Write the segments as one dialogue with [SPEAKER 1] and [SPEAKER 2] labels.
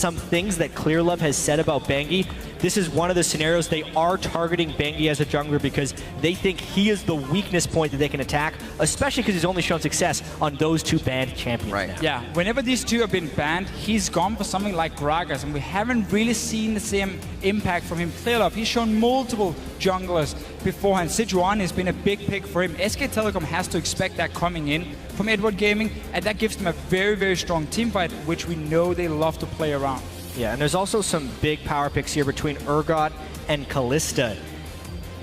[SPEAKER 1] some things that ClearLove has said about Bengi, this is one of the scenarios they are targeting Bengi as a jungler because they think he is the weakness point that they can attack, especially because he's only shown success on those two banned champions now.
[SPEAKER 2] Yeah, whenever these two have been banned, he's gone for something like Gragas, and we haven't really seen the same impact from him. ClearLove, he's shown multiple junglers beforehand. Sejuani has been a big pick for him. SK Telecom has to expect that coming in from Edward Gaming, and that gives them a very, very strong team fight, which we know they love to play around.
[SPEAKER 1] Yeah, and there's also some big power picks here between Urgot and Kalista,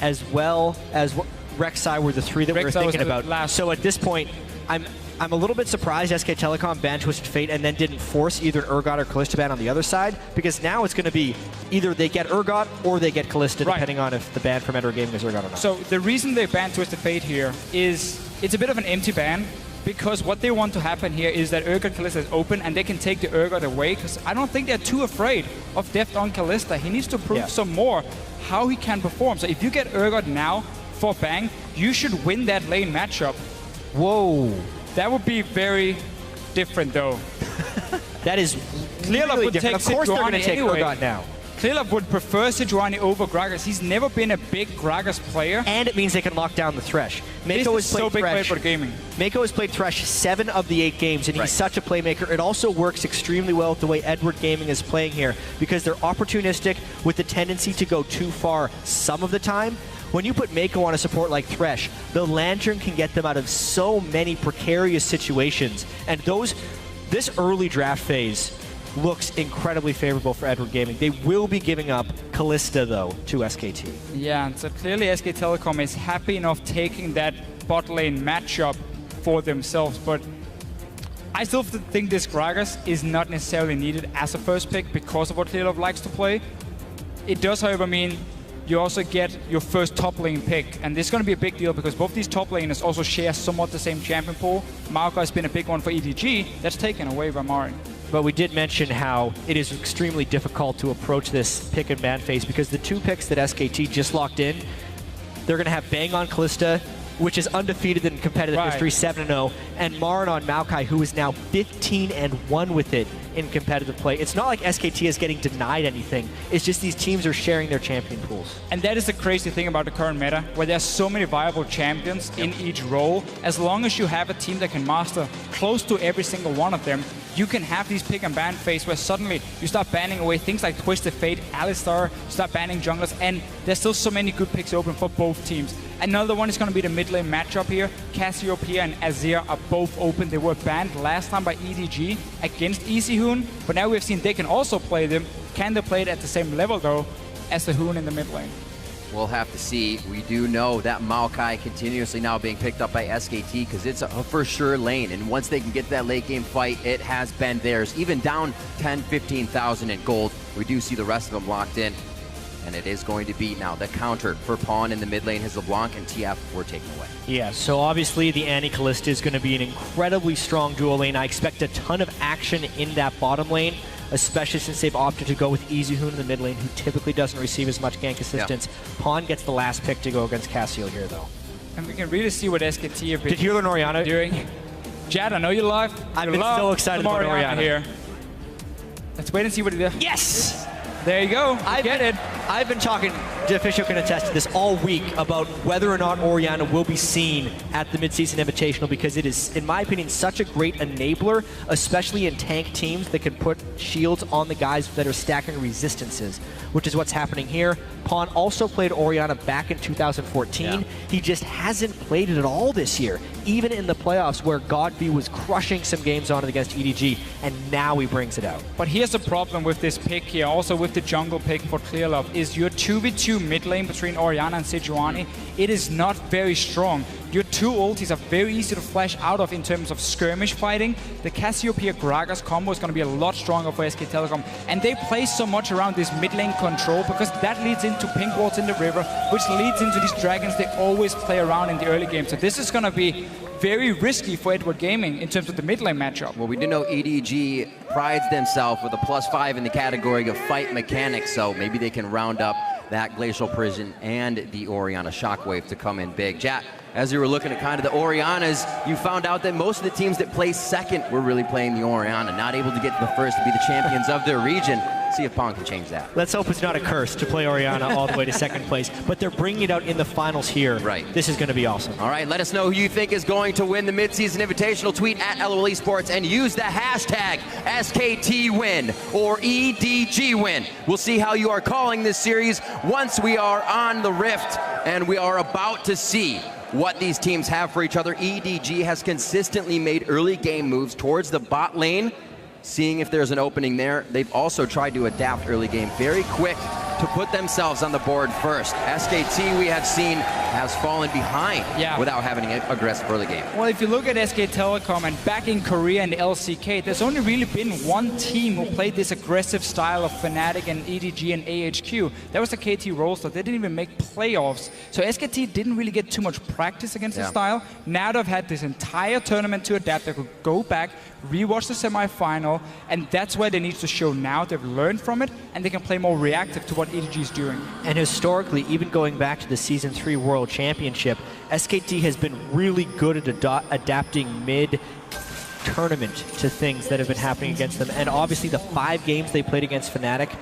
[SPEAKER 1] as well as Rek'Sai were the three that we were thinking about. So at this point, I'm a little bit surprised SK Telecom banned Twisted Fate and then didn't force either Urgot or Kalista ban on the other side, because now it's going to be either they get Urgot or they get Kalista, depending on if the ban from Edward Gaming is Urgot or not.
[SPEAKER 2] So the reason they banned Twisted Fate here is it's a bit of an empty ban, because what they want to happen here is that Urgot Kalista is open and they can take the Urgot away, because I don't think they're too afraid of Deft on Kalista. He needs to prove some more how he can perform. So if you get Urgot now for Bang, you should win that lane matchup.
[SPEAKER 1] Whoa.
[SPEAKER 2] That would be very different, though.
[SPEAKER 1] That is
[SPEAKER 2] ClearLove
[SPEAKER 1] really
[SPEAKER 2] would
[SPEAKER 1] different.
[SPEAKER 2] take
[SPEAKER 1] Of course they're going to take
[SPEAKER 2] anyway.
[SPEAKER 1] Urgot now.
[SPEAKER 2] ClearLove would prefer Sejuani over Gragas. He's never been a big Gragas player.
[SPEAKER 1] And it means they can lock down the Thresh.
[SPEAKER 2] Mako has played Thresh. For gaming.
[SPEAKER 1] Mako has played Thresh 7 of the 8 games, and he's such a playmaker. It also works extremely well with the way Edward Gaming is playing here, because they're opportunistic with the tendency to go too far some of the time. When you put Mako on a support like Thresh, the Lantern can get them out of so many precarious situations. And this early draft phase looks incredibly favorable for Edward Gaming. They will be giving up Kalista, though, to SKT.
[SPEAKER 2] Yeah, and so clearly SK Telecom is happy enough taking that bot lane matchup for themselves, but I still think this Gragas is not necessarily needed as a first pick because of what ClearLove likes to play. It does, however, mean you also get your first top lane pick, and this is going to be a big deal because both these top laners also share somewhat the same champion pool. Maokai has been a big one for EDG. That's taken away by Mari.
[SPEAKER 1] But we did mention how it is extremely difficult to approach this pick and ban phase, because the 2 picks that SKT just locked in, they're going to have Bang on Kalista, which is undefeated in competitive history, 7-0, and Marin on Maokai, who is now 15-1 with it in competitive play. It's not like SKT is getting denied anything. It's just these teams are sharing their champion pools.
[SPEAKER 2] And that is the crazy thing about the current meta, where there's so many viable champions in each role. As long as you have a team that can master close to every single one of them, you can have these pick and ban phase where suddenly you start banning away things like Twisted Fate, Alistar, start banning junglers, and there's still so many good picks open for both teams. Another one is going to be the mid lane matchup here. Cassiopeia and Azir are both open. They were banned last time by EDG against EasyHoon, but now we've seen they can also play them. Can they play it at the same level, though, as the Hoon in the mid lane?
[SPEAKER 3] We'll have to see. We do know that Maokai continuously now being picked up by SKT because it's a for sure lane, and once they can get that late game fight, it has been theirs. Even down 10, 15,000 in gold, we do see the rest of them locked in, and it is going to be now the counter for Pawn in the mid lane. His LeBlanc and TF were taken away.
[SPEAKER 1] Yeah, so obviously the Annie Kalista is going to be an incredibly strong dual lane. I expect a ton of action in that bottom lane, especially since they've opted to go with EasyHoon in the mid lane, who typically doesn't receive as much gank assistance. Pawn gets the last pick to go against Cassio here, though.
[SPEAKER 2] And we can really see what SKT have been
[SPEAKER 1] Did you learn Orianna?
[SPEAKER 2] doing. Jad, I know you live.
[SPEAKER 1] I've been so excited about Orianna
[SPEAKER 2] here. Let's wait and see what he does.
[SPEAKER 1] Yes!
[SPEAKER 2] There you go.
[SPEAKER 1] I've been talking, Official can attest to this, all week about whether or not Orianna will be seen at the Midseason Invitational, because it is, in my opinion, such a great enabler, especially in tank teams that can put shields on the guys that are stacking resistances, which is what's happening here. Pawn also played Orianna back in 2014. He just hasn't played it at all this year, even in the playoffs where Godby was crushing some games on it against EDG, and now he brings it out.
[SPEAKER 2] But here's the problem with this pick here, also with the jungle pick for ClearLove, is your 2v2 mid lane between Orianna and Sejuani. It is not very strong. Your 2 ultis are very easy to flash out of in terms of skirmish fighting. The Cassiopeia Gragas combo is going to be a lot stronger for SK Telecom, and they play so much around this mid lane control because that leads into pink wards in the river, which leads into these dragons they always play around in the early game. So this is going to be very risky for Edward Gaming in terms of the mid lane matchup.
[SPEAKER 3] Well, we do know EDG prides themselves with a +5 in the category of fight mechanics, so maybe they can round up that Glacial Prison and the Orianna Shockwave to come in big. Jack, as you were looking at kind of the Oriannas, you found out that most of the teams that placed second were really playing the Orianna, not able to get to the first to be the champions of their region. See if Pong can change that.
[SPEAKER 1] Let's hope it's not a curse to play Orianna all the way to second place, but they're bringing it out in the finals here.
[SPEAKER 3] Right.
[SPEAKER 1] This is going to be awesome.
[SPEAKER 3] All right, let us know who you think is going to win the midseason invitational. Tweet at LOL Esports and use the hashtag SKTWin or EDG win. We'll see how you are calling this series once we are on the Rift, and we are about to see what these teams have for each other. EDG has consistently made early game moves towards the bot lane, seeing if there's an opening there. They've also tried to adapt early game very quick to put themselves on the board first. SKT, we have seen, has fallen behind without having an aggressive early game.
[SPEAKER 2] Well, if you look at SK Telecom and back in Korea and LCK, there's only really been one team who played this aggressive style of Fnatic and EDG and AHQ. That was the KT Rolster. They didn't even make playoffs. So SKT didn't really get too much practice against the style. Now they've had this entire tournament to adapt. They could go back, rewatch the semifinal, and that's where they need to show now. They've learned from it, and they can play more reactive to what EDG is doing.
[SPEAKER 1] And historically, even going back to the Season 3 World Championship, SKT has been really good at adapting mid-tournament to things that have been happening against them. And obviously the 5 games they played against Fnatic,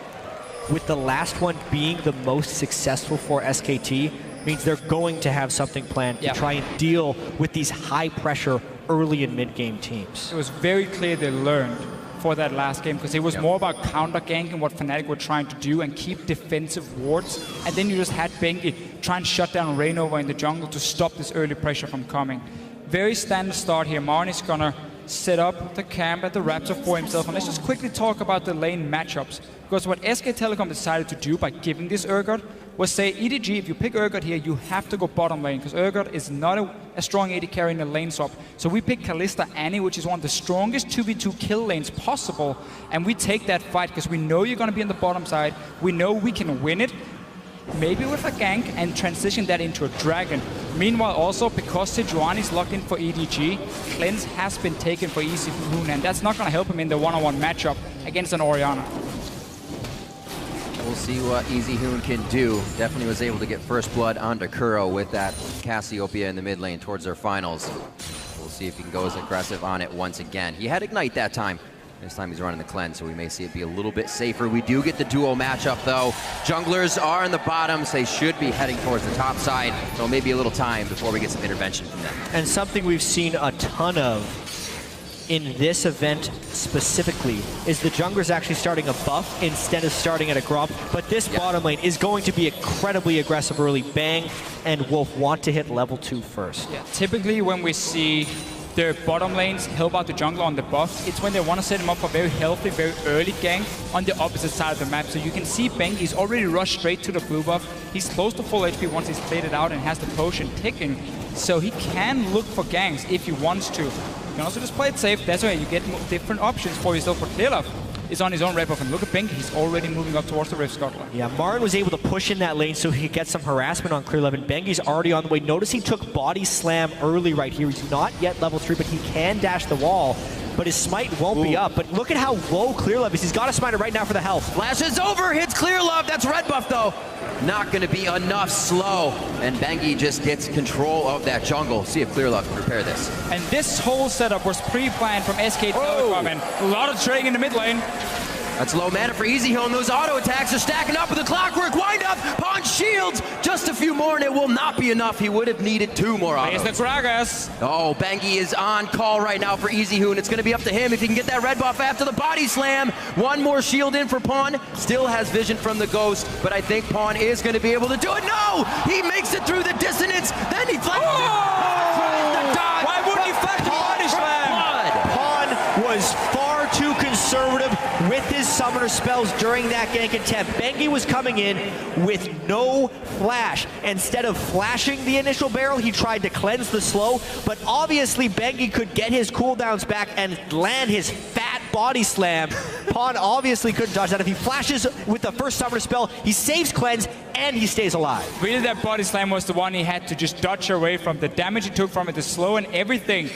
[SPEAKER 1] with the last one being the most successful for SKT, means they're going to have something planned to try and deal with these high-pressure early and mid-game teams.
[SPEAKER 2] It was very clear they learned for that last game, because it was more about counter ganking, what Fnatic were trying to do, and keep defensive wards. And then you just had Bengi try and shut down Rainover in the jungle to stop this early pressure from coming. Very standard start here. Marn is gonna set up the camp at the Raptor for himself. And let's just quickly talk about the lane matchups. Because what SK Telecom decided to do by giving this Urgot was say, EDG, if you pick Urgot here, you have to go bottom lane, because Urgot is not a strong AD carry in the lane swap. So we pick Kalista Annie, which is one of the strongest 2v2 kill lanes possible, and we take that fight because we know you're going to be on the bottom side. We know we can win it, maybe with a gank, and transition that into a dragon. Meanwhile, also, because Sejuani is locked in for EDG, Cleanse has been taken for Easy Hoon, and that's not going to help him in the one-on-one matchup against an Orianna.
[SPEAKER 3] We'll see what Easy Hoon can do. Definitely was able to get first blood onto Kuro with that Cassiopeia in the mid lane towards their finals. We'll see if he can go as aggressive on it once again. He had Ignite that time. This time he's running the cleanse, so we may see it be a little bit safer. We do get the duo matchup though. Junglers are in the bottoms. They should be heading towards the top side, so maybe a little time before we get some intervention from them.
[SPEAKER 1] And something we've seen a ton of in this event specifically is the junglers actually starting a buff instead of starting at a grub. But this bottom lane is going to be incredibly aggressive early. Bang and Wolf want to hit level 2 first.
[SPEAKER 2] Yeah, typically when we see their bottom lanes help out the jungler on the buff, it's when they want to set him up for very healthy, very early gank on the opposite side of the map. So you can see Bengi's already rushed straight to the blue buff. He's close to full HP once he's played it out and has the potion ticking. So he can look for ganks if he wants to. You can also just play it safe. That's why you get different options for yourself. For Clearlove is on his own red buff, and look at Bengi, he's already moving up towards the Rift Scotland.
[SPEAKER 1] Yeah, Marn was able to push in that lane so he could get some harassment on Clearlove, and Bengi's already on the way. Notice he took Body Slam early right here. He's not yet level 3, but he can dash the wall. But his smite won't be up. But look at how low Clearlove is. He's got a smite right now for the health.
[SPEAKER 3] Flashes over, hits Clearlove. That's red buff though. Not going to be enough slow. And Bengi just gets control of that jungle. See if Clearlove can repair this.
[SPEAKER 2] And this whole setup was pre-planned from SK Telecom, and a lot of trading in the mid lane.
[SPEAKER 3] That's low mana for Easy Hill, and those auto attacks are stacking up with a clockwork wind up. Pawn shields, just a few more, and it will not be enough. He would have needed 2 more autos.
[SPEAKER 2] There's the Gragas.
[SPEAKER 3] Oh, Bengi is on call right now for Easy Hoon. It's going to be up to him if he can get that red buff after the body slam. 1 more shield in for Pawn. Still has vision from the Ghost, but I think Pawn is going to be able to do it. No! He makes it through the dissonance. Then he flashes.
[SPEAKER 2] Why wouldn't he flash the body slam?
[SPEAKER 1] Pawn was far too conservative with his summoner spells during that gank attempt. Bengi was coming in with no flash. Instead of flashing the initial barrel, he tried to cleanse the slow, but obviously Bengi could get his cooldowns back and land his fat body slam. Pawn obviously couldn't dodge that. If he flashes with the first summoner spell, he saves cleanse and he stays alive.
[SPEAKER 2] Really, that body slam was the one he had to just dodge away from. The damage he took from it, the slow and everything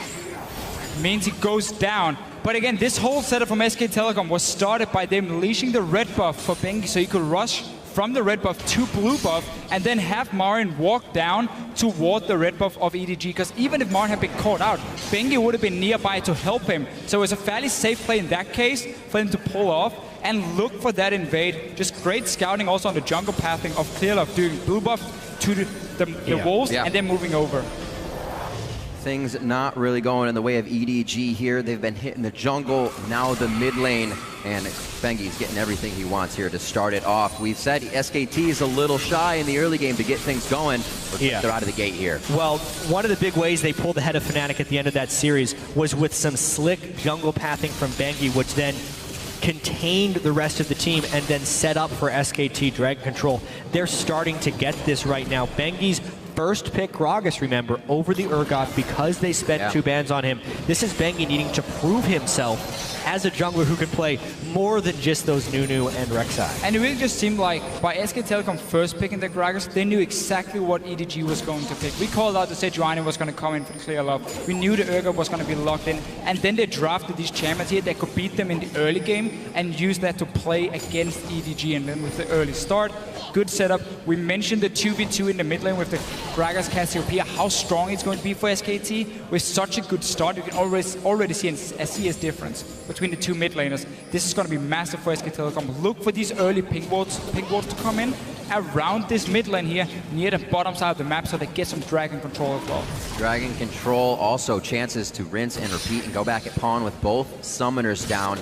[SPEAKER 2] means he goes down. But again, this whole setup from SK Telecom was started by them leashing the red buff for Bengi so he could rush from the red buff to blue buff, and then have Marin walk down toward the red buff of EDG, because even if Marin had been caught out, Bengi would have been nearby to help him. So it's a fairly safe play in that case for him to pull off and look for that invade. Just great scouting also on the jungle pathing of Clearlove, doing blue buff to the walls and then moving over.
[SPEAKER 3] Things not really going in the way of EDG here. They've been hitting the jungle, now the mid lane, and Bengi's getting everything he wants here to start it off. We've said SKT is a little shy in the early game to get things going, but they're out of the gate here.
[SPEAKER 1] Well, one of the big ways they pulled ahead of Fnatic at the end of that series was with some slick jungle pathing from Bengi, which then contained the rest of the team and then set up for SKT Dragon Control. They're starting to get this right now. Bengi's first pick Gragas, remember, over the Urgot because they spent 2 bans on him. This is Bengi needing to prove himself as a jungler who can play more than just those Nunu and Rek'Sai.
[SPEAKER 2] And it really just seemed like by SK Telecom first picking the Gragas, they knew exactly what EDG was going to pick. We called out the Sejuani was going to come in for Clearlove. We knew the Urgot was going to be locked in. And then they drafted these champions here that could beat them in the early game and use that to play against EDG. And then with the early start, good setup. We mentioned the 2v2 in the mid lane with the Gragas Cassiopeia, how strong it's going to be for SKT. With such a good start, you can already see a CS difference between the 2 mid laners. This is going to be massive for SK Telecom. Look for these early pink wards to come in around this mid lane here, near the bottom side of the map, so they get some Dragon Control as well.
[SPEAKER 3] Dragon Control, also chances to rinse and repeat and go back at pawn with both summoners down.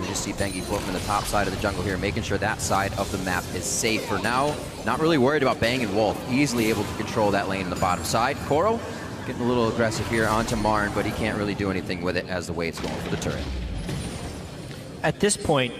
[SPEAKER 3] We just see Bengi float from the top side of the jungle here, making sure that side of the map is safe for now. Not really worried about Bang and Wolf. Easily able to control that lane on the bottom side. Koro getting a little aggressive here onto Marn, but he can't really do anything with it as the way it's going for the turret.
[SPEAKER 1] At this point,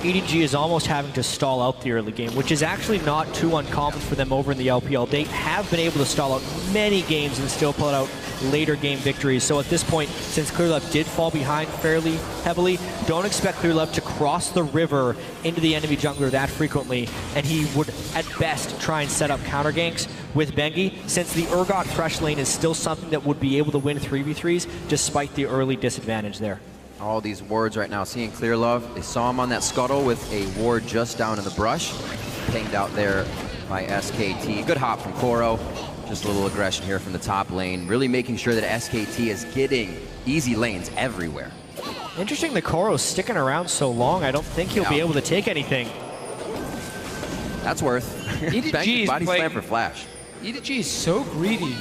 [SPEAKER 1] EDG is almost having to stall out the early game, which is actually not too uncommon for them over in the LPL. They have been able to stall out many games and still pull out later game victories. So at this point, since Clearlove did fall behind fairly heavily, don't expect Clearlove to cross the river into the enemy jungler that frequently, and he would at best try and set up counter ganks with Bengi, since the Urgot Thresh lane is still something that would be able to win 3v3s despite the early disadvantage there.
[SPEAKER 3] All these wards right now, seeing Clearlove. They saw him on that scuttle with a ward just down in the brush. Pinged out there by SKT. Good hop from Koro. Just a little aggression here from the top lane. Really making sure that SKT is getting easy lanes everywhere.
[SPEAKER 1] Interesting that Koro's sticking around so long. I don't think he'll be able to take anything.
[SPEAKER 3] That's worth.
[SPEAKER 2] EDG
[SPEAKER 3] body slam for Flash.
[SPEAKER 2] EDG is so greedy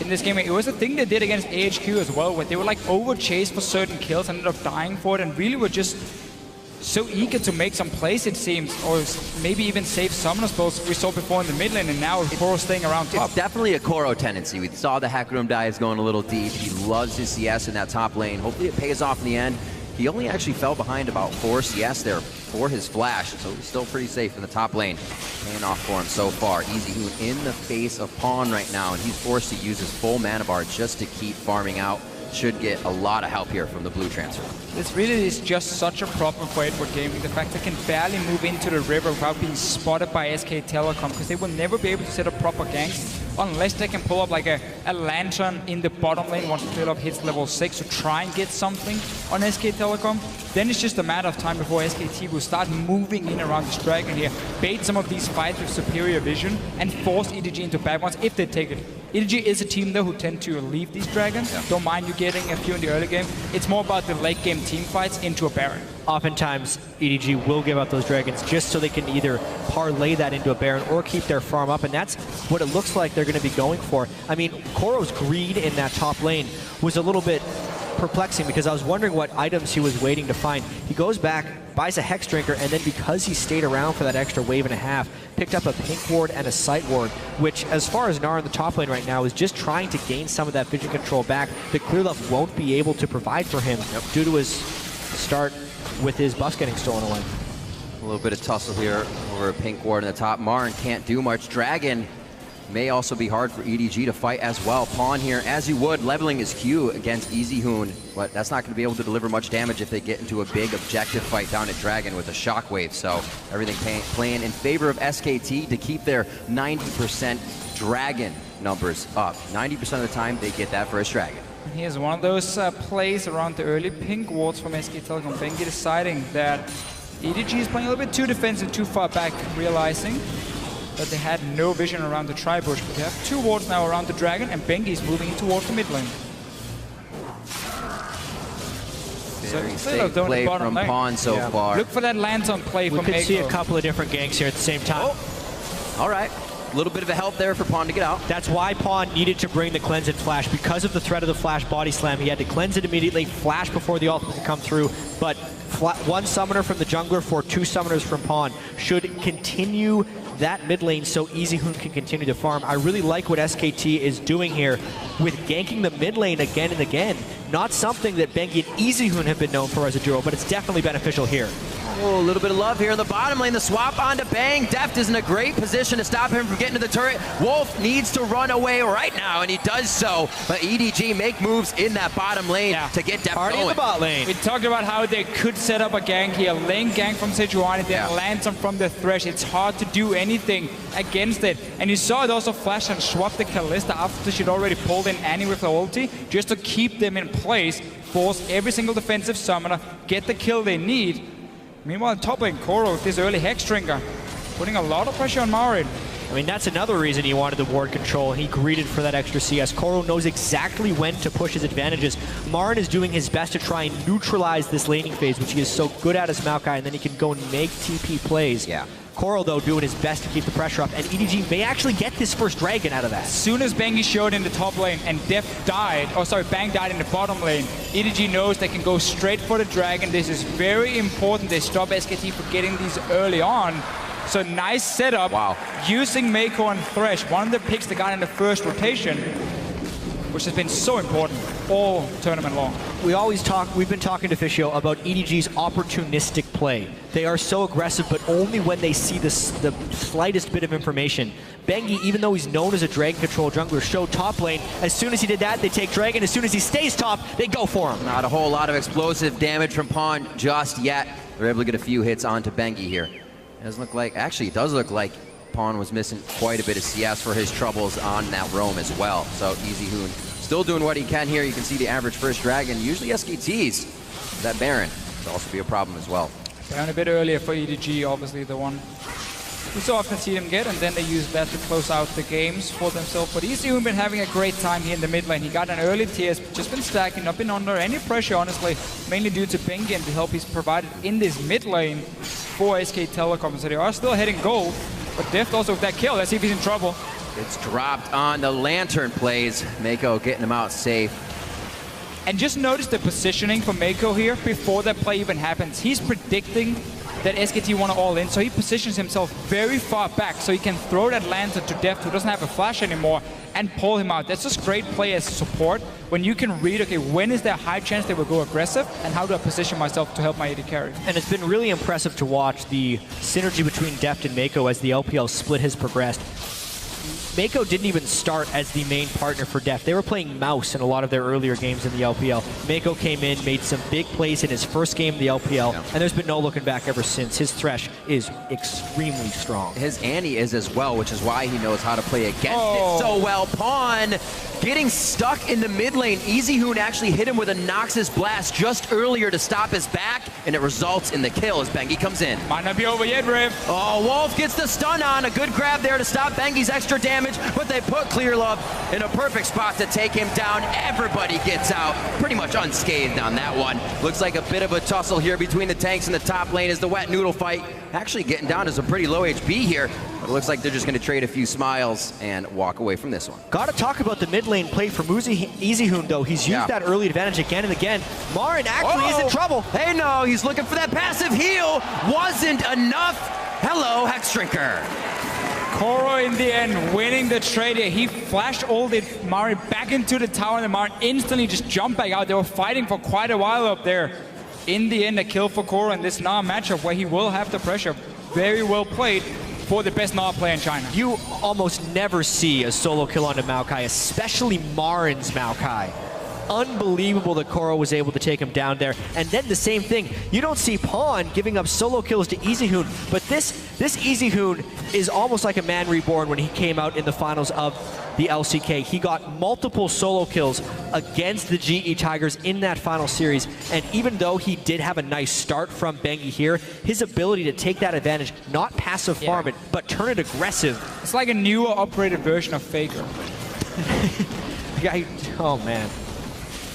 [SPEAKER 2] in this game. It was a thing they did against AHQ as well, where they were like over-chased for certain kills and ended up dying for it, and really were just so eager to make some plays, it seems, or maybe even save summoner spells we saw before in the mid lane, and now Koro staying around top.
[SPEAKER 3] It's definitely a Koro tendency. We saw the Hack Room dives going a little deep. He loves his CS in that top lane. Hopefully it pays off in the end. He only actually fell behind about 4 CS there for his flash, so he's still pretty safe in the top lane. Paying off for him so far. EZHoon in the face of Pawn right now, and he's forced to use his full mana bar just to keep farming out. Should get a lot of help here from the blue transfer.
[SPEAKER 2] This really is just such a problem for Edward Gaming. The fact they can barely move into the river without being spotted by SK Telecom, because they will never be able to set up proper ganks unless they can pull up like a lantern in the bottom lane once Clearlove hits level 6 to try and get something on SK Telecom. Then it's just a matter of time before SKT will start moving in around this dragon here, bait some of these fights with superior vision, and force EDG into bad ones if they take it. EDG is a team though who tend to leave these dragons. Don't mind you getting a few in the early game. It's more about the late game team fights into a Baron.
[SPEAKER 1] Oftentimes, EDG will give out those dragons just so they can either parlay that into a Baron or keep their farm up, and that's what it looks like they're going to be going for. I mean, Koro's greed in that top lane was a little bit perplexing, because I was wondering what items he was waiting to find. He goes back, buys a Hex Drinker, and then because he stayed around for that extra wave and a half, picked up a Pink Ward and a Sight Ward, which, as far as Gnar in the top lane right now, is just trying to gain some of that vision control back that Clearlove won't be able to provide for him due to his start with his buffs getting stolen away.
[SPEAKER 3] A little bit of tussle here over a Pink Ward in the top. Marn can't do much. Dragon may also be hard for EDG to fight as well. Pawn here, as you would, leveling his Q against EZHoon, but that's not going to be able to deliver much damage if they get into a big objective fight down at Dragon with a Shockwave. So everything playing in favor of SKT to keep their 90% Dragon numbers up. 90% of the time, they get that first Dragon.
[SPEAKER 2] Here's one of those plays around the early Pink Wards from SK Telecom. Bengi deciding that EDG is playing a little bit too defensive, too far back, realizing that they had no vision around the tri-bush. But they have 2 wards now around the dragon, and Bengi is moving towards the mid lane.
[SPEAKER 3] Very safe play from Pawn so far.
[SPEAKER 2] Look for that lantern play from
[SPEAKER 1] We could
[SPEAKER 2] Mako.
[SPEAKER 1] see a couple of different ganks here at the same time.
[SPEAKER 3] Oh. All right. A little bit of a help there for Pawn to get out.
[SPEAKER 1] That's why Pawn needed to bring the cleanse and flash. Because of the threat of the flash body slam, he had to cleanse it immediately, flash before the ultimate could come through. But 1 summoner from the jungler for 2 summoners from Pawn should continue that mid lane so EZHoon can continue to farm. I really like what SKT is doing here with ganking the mid lane again and again. Not something that Bengi and EZHoon have been known for as a duo, but it's definitely beneficial here.
[SPEAKER 3] Oh, a little bit of love here in the bottom lane. The swap onto Bang. Deft is in a great position to stop him from getting to the turret. Wolf needs to run away right now, and he does so. But EDG make moves in that bottom lane to get Deft
[SPEAKER 1] Party
[SPEAKER 3] going.
[SPEAKER 1] in the bot lane.
[SPEAKER 2] We talked about how they could set up a gank here. Lane gank from Sejuani, then Lantern from the Thresh. It's hard to do anything against it. And you saw it also flash and swap the Kalista after she'd already pulled in Annie with the ulti, just to keep them in place, force every single defensive summoner, get the kill they need. Meanwhile, top lane, Koro with this early Hex Drinker, putting a lot of pressure on Marin.
[SPEAKER 1] I mean, that's another reason he wanted the ward control. He greeted for that extra CS. Koro knows exactly when to push his advantages. Marin is doing his best to try and neutralize this laning phase, which he is so good at as Maokai, and then he can go and make TP plays.
[SPEAKER 3] Yeah.
[SPEAKER 1] Koro, though, doing his best to keep the pressure up, and EDG may actually get this first dragon out of that.
[SPEAKER 2] As soon as Bengi showed in the top lane and Bang died in the bottom lane, EDG knows they can go straight for the dragon. This is very important. They stop SKT from getting these early on. So nice setup.
[SPEAKER 3] Wow.
[SPEAKER 2] Using Mako and Thresh, one of the picks they got in the first rotation, which has been so important all tournament long.
[SPEAKER 1] We've been talking to Fischio about EDG's opportunistic play. They are so aggressive, but only when they see the slightest bit of information. Bengi, even though he's known as a dragon control jungler, showed top lane. As soon as he did that, they take dragon. As soon as he stays top, they go for him.
[SPEAKER 3] Not a whole lot of explosive damage from Pawn just yet. They're able to get a few hits onto Bengi here. It doesn't look like, actually it does look like Pawn was missing quite a bit of CS for his troubles on that roam as well. So EZHoon still doing what he can here. You can see the average first dragon. Usually SKTs, that Baron could also be a problem as well.
[SPEAKER 2] Baron a bit earlier for EDG, obviously the one we so often see them get, and then they use that to close out the games for themselves. But EZHoon been having a great time here in the mid lane. He got an early TS, just been stacking, not been under any pressure, honestly, mainly due to Bengi and the help he's provided in this mid lane for SK Telecom. So they are still heading gold, but Deft also with that kill. Let's see if he's in trouble.
[SPEAKER 3] It's dropped on the Lantern plays. Mako getting him out safe.
[SPEAKER 2] And just notice the positioning for Mako here before that play even happens. He's predicting that SKT want to all in, so he positions himself very far back so he can throw that Lantern to Deft, who doesn't have a flash anymore, and pull him out. That's just great play as support when you can read, okay, when is there a high chance they will go aggressive, and how do I position myself to help my AD carry?
[SPEAKER 1] And it's been really impressive to watch the synergy between Deft and Mako as the LPL split has progressed. Mako didn't even start as the main partner for Deft. They were playing mouse in a lot of their earlier games in the LPL. Mako came in, made some big plays in his first game in the LPL, and there's been no looking back ever since. His Thresh is extremely strong.
[SPEAKER 3] His Annie is as well, which is why he knows how to play against it so well. Pawn getting stuck in the mid lane. EZHoon actually hit him with a Noxus Blast just earlier to stop his back, and it results in the kill as Bengi comes in.
[SPEAKER 2] Might not be over yet, Riv.
[SPEAKER 3] Oh, Wolf gets the stun on. A good grab there to stop Bengi's extra damage, but they put Clear Love in a perfect spot to take him down. Everybody gets out pretty much unscathed on that one. Looks like a bit of a tussle here between the tanks in the top lane as the wet noodle fight actually getting down to some pretty low HP here. But it looks like they're just going to trade a few smiles and walk away from this one.
[SPEAKER 1] Got to talk about the mid lane play for EZHoon, though. He's used that early advantage again and again. Marin actually is in trouble.
[SPEAKER 3] Hey, no, he's looking for that passive heal. Wasn't enough. Hello, Hex Drinker.
[SPEAKER 2] Koro in the end winning the trade here. He flashed ulted Marin back into the tower, and the Marin instantly just jumped back out. They were fighting for quite a while up there. In the end, a kill for Koro in this Gnar matchup where he will have the pressure. Very well played for the best Gnar player in China.
[SPEAKER 1] You almost never see a solo kill onto Maokai, especially Marin's Maokai. unbelievable that Koro was able to take him down there. And then the same thing, you don't see Pawn giving up solo kills to EasyHoon, but this EasyHoon is almost like a man reborn when he came out in the finals of the LCK. He got multiple solo kills against the GE Tigers in that final series, and even though he did have a nice start from Bengi here, his ability to take that advantage, not passive farm it, but turn it aggressive.
[SPEAKER 2] It's like a newer, upgraded version of Faker.
[SPEAKER 1] Oh man.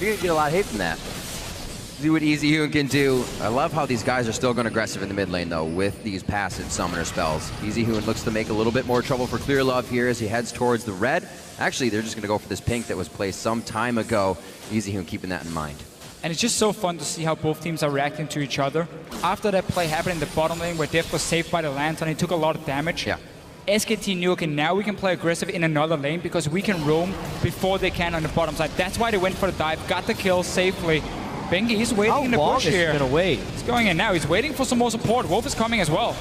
[SPEAKER 3] You're going to get a lot of hate from that. See what EasyHoon can do. I love how these guys are still going aggressive in the mid lane, though, with these passive summoner spells. EasyHoon looks to make a little bit more trouble for Clear Love here as he heads towards the red. Actually, they're just going to go for this pink that was placed some time ago. EasyHoon keeping that in mind.
[SPEAKER 2] And it's just so fun to see how both teams are reacting to each other. After that play happened in the bottom lane where Def was saved by the lantern, he took a lot of damage.
[SPEAKER 3] Yeah.
[SPEAKER 2] SKT knew, okay, now we can play aggressive in another lane because we can roam before they can on the bottom side. That's why they went for the dive, got the kill safely. Bengi, he's waiting in the bush here.
[SPEAKER 1] How long has he been away?
[SPEAKER 2] He's going in now. He's waiting for some more support. Wolf is coming as well.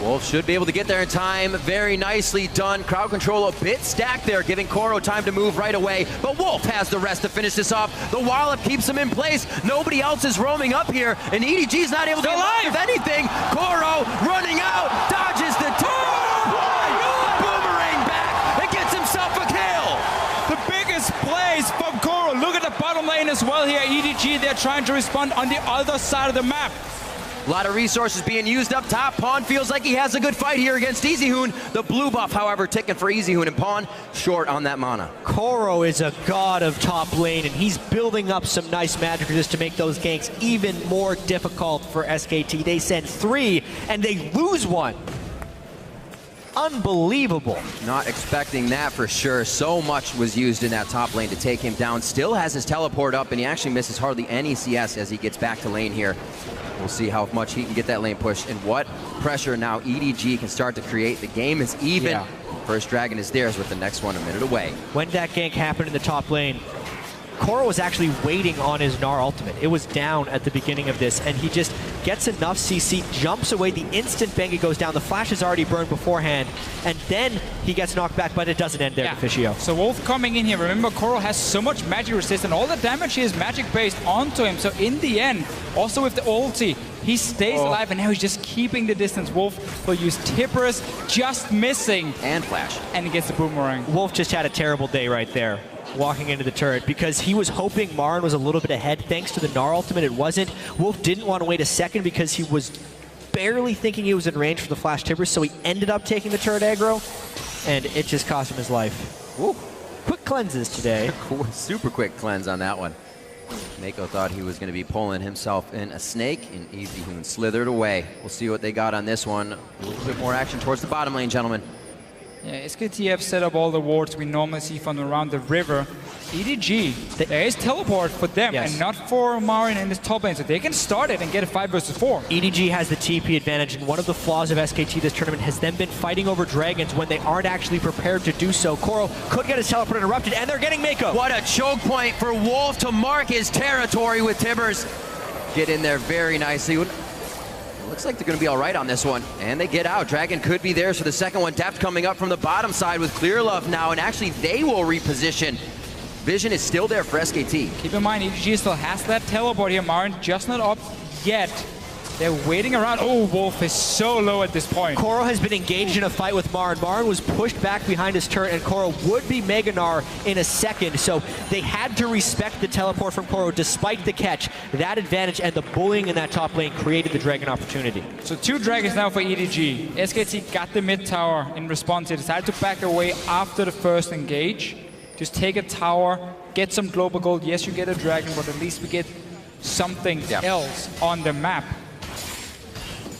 [SPEAKER 3] Wolf should be able to get there in time. Very nicely done. Crowd control a bit stacked there, giving Koro time to move right away. But Wolf has the rest to finish this off. The wallop keeps him in place. Nobody else is roaming up here, and EDG's not able to get live with anything. Koro running out, dodges the boomerang back, and gets himself a kill.
[SPEAKER 2] The biggest plays from Koro. Look at the bottom lane as well here. EDG, they're trying to respond on the other side of the map.
[SPEAKER 3] A lot of resources being used up top. Pawn feels like he has a good fight here against EasyHoon. The blue buff, however, ticking for EasyHoon, and Pawn short on that mana.
[SPEAKER 1] Koro is a god of top lane, and he's building up some nice magic just to make those ganks even more difficult for SKT. They send 3, and they lose 1. Unbelievable.
[SPEAKER 3] Not expecting that for sure. So much was used in that top lane to take him down. Still has his teleport up, and he actually misses hardly any CS as he gets back to lane here. We'll see how much he can get that lane push and what pressure now EDG can start to create. The game is even.
[SPEAKER 1] Yeah.
[SPEAKER 3] First dragon is theirs with the next one a minute away.
[SPEAKER 1] When that gank happened in the top lane, Koro was actually waiting on his Gnar ultimate. It was down at the beginning of this, and he just gets enough CC, jumps away the instant Bengi goes down. The flash is already burned beforehand, and then he gets knocked back, but it doesn't end there, Officio.
[SPEAKER 2] So Wolf coming in here. Remember, Koro has so much magic resist, and all the damage here is magic-based onto him. So in the end, also with the ulti, he stays alive, and now he's just keeping the distance. Wolf will use Tippers, just missing.
[SPEAKER 3] And flash.
[SPEAKER 2] And he gets the boomerang.
[SPEAKER 1] Wolf just had a terrible day right there, walking into the turret, because he was hoping Marin was a little bit ahead thanks to the Gnar ultimate. It wasn't. Wolf didn't want to wait a second because he was barely thinking he was in range for the flash tippers, so he ended up taking the turret aggro, and it just cost him his life.
[SPEAKER 3] Woo.
[SPEAKER 1] Quick cleanses today.
[SPEAKER 3] Super quick cleanse on that one. Mako thought he was going to be pulling himself in a snake, and EasyHoon slithered away. We'll see what they got on this one. A little bit more action towards the bottom lane, gentlemen.
[SPEAKER 2] Yeah, SKTF set up all the wards we normally see from around the river. EDG, there is teleport for them and not for Marin in this top lane, so they can start it and get a 5 versus 4.
[SPEAKER 1] EDG has the TP advantage, and one of the flaws of SKT this tournament has them been fighting over dragons when they aren't actually prepared to do so. Koro could get his teleport interrupted, and they're getting Mako.
[SPEAKER 3] What a choke point for Wolf to mark his territory with Tibbers. Get in there very nicely. Looks like they're going to be all right on this one. And they get out. Dragon could be theirs for the second one. Depth coming up from the bottom side with Clear Love now. And actually, they will reposition. Vision is still there for SKT.
[SPEAKER 2] Keep in mind, EDG still has that teleport here. Marin just not up yet. They're waiting around. Oh, Wolf is so low at this point.
[SPEAKER 1] Koro has been engaged in a fight with Marin. Marin was pushed back behind his turret, and Koro would be Mega Gnar in a second. So they had to respect the teleport from Koro despite the catch. That advantage and the bullying in that top lane created the dragon opportunity.
[SPEAKER 2] So 2 dragons now for EDG. SKT got the mid tower in response. They decided to back away after the first engage. Just take a tower, get some global gold. Yes, you get a dragon, but at least we get something else on the map.